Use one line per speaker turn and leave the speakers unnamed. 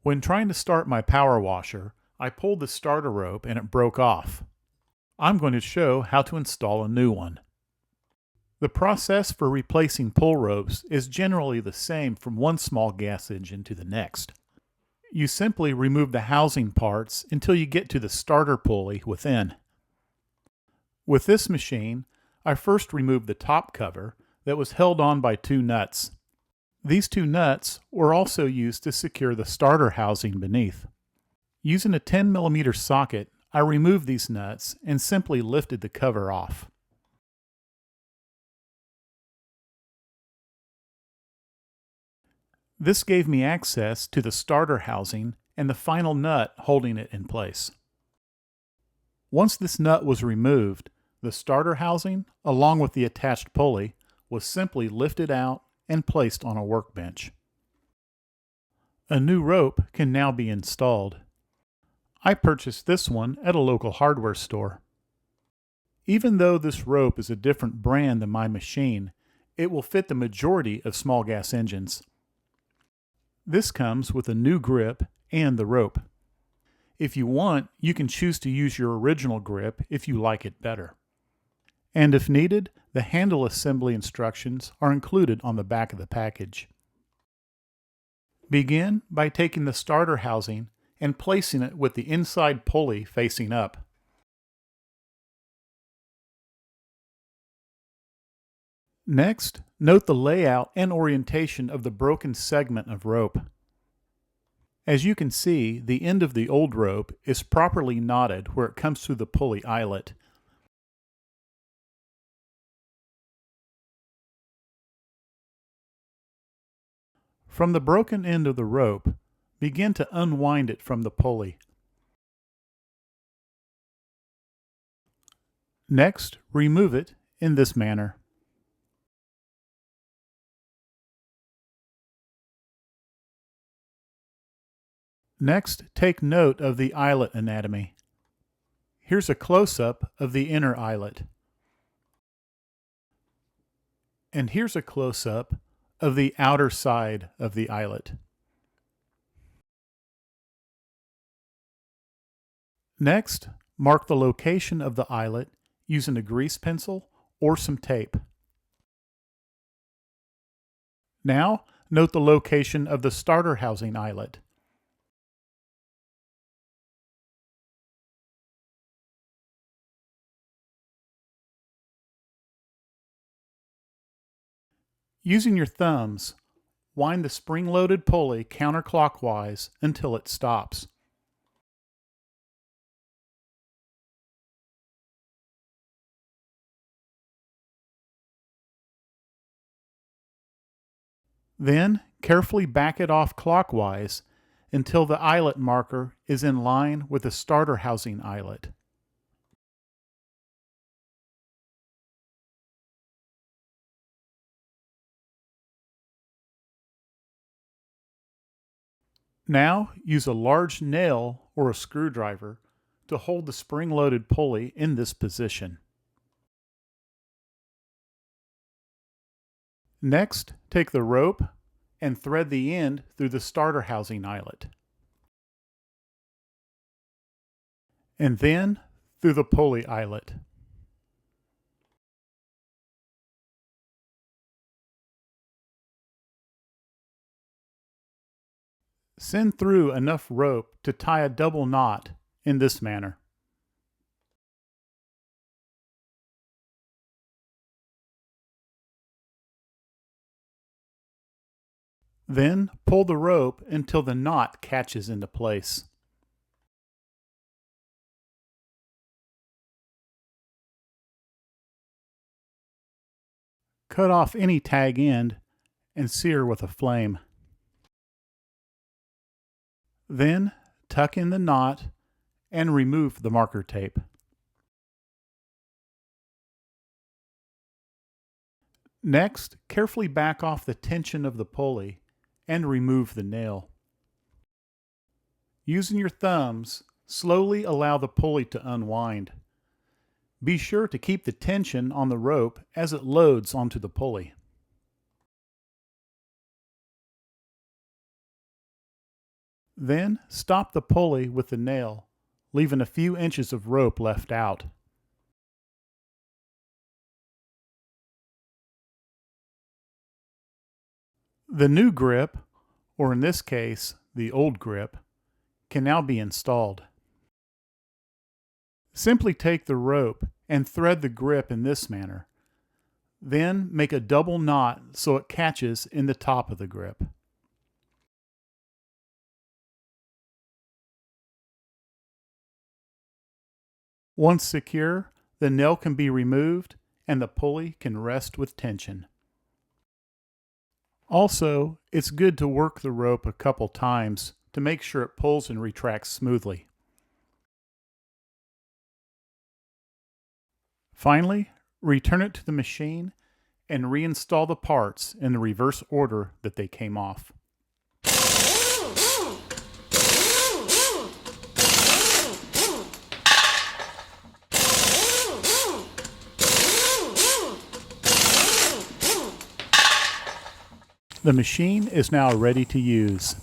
When trying to start my power washer, I pulled the starter rope and it broke off. I'm going to show how to install a new one. The process for replacing pull ropes is generally the same from one small gas engine to the next. You simply remove the housing parts until you get to the starter pulley within. With this machine, I first removed the top cover that was held on by two nuts. These two nuts were also used to secure the starter housing beneath. Using a 10mm socket, I removed these nuts and simply lifted the cover off. This gave me access to the starter housing and the final nut holding it in place. Once this nut was removed, the starter housing, along with the attached pulley, was simply lifted out and placed on a workbench. A new rope can now be installed. I purchased this one at a local hardware store. Even though this rope is a different brand than my machine, it will fit the majority of small gas engines. This comes with a new grip and the rope. If you want, you can choose to use your original grip if you like it better. And if needed, the handle assembly instructions are included on the back of the package. Begin by taking the starter housing and placing it with the inside pulley facing up. Next, note the layout and orientation of the broken segment of rope. As you can see, the end of the old rope is properly knotted where it comes through the pulley eyelet. From the broken end of the rope, begin to unwind it from the pulley. Next, remove it in this manner. Next, take note of the eyelet anatomy. Here's a close-up of the inner eyelet. And here's a close-up of the outer side of the eyelet. Next, mark the location of the eyelet using a grease pencil or some tape. Now, note the location of the starter housing eyelet. Using your thumbs, wind the spring-loaded pulley counterclockwise until it stops. Then, carefully back it off clockwise until the eyelet marker is in line with the starter housing eyelet. Now, use a large nail or a screwdriver to hold the spring-loaded pulley in this position. Next, take the rope and thread the end through the starter housing eyelet. And then through the pulley eyelet. Send through enough rope to tie a double knot in this manner. Then pull the rope until the knot catches into place. Cut off any tag end and sear with a flame. Then tuck in the knot and remove the marker tape. Next, carefully back off the tension of the pulley and remove the nail. Using your thumbs, slowly allow the pulley to unwind. Be sure to keep the tension on the rope as it loads onto the pulley. Then stop the pulley with the nail, leaving a few inches of rope left out. The new grip, or in this case, the old grip, can now be installed. Simply take the rope and thread the grip in this manner. Then make a double knot so it catches in the top of the grip. Once secure, the nail can be removed and the pulley can rest with tension. Also, it's good to work the rope a couple times to make sure it pulls and retracts smoothly. Finally, return it to the machine and reinstall the parts in the reverse order that they came off. The machine is now ready to use.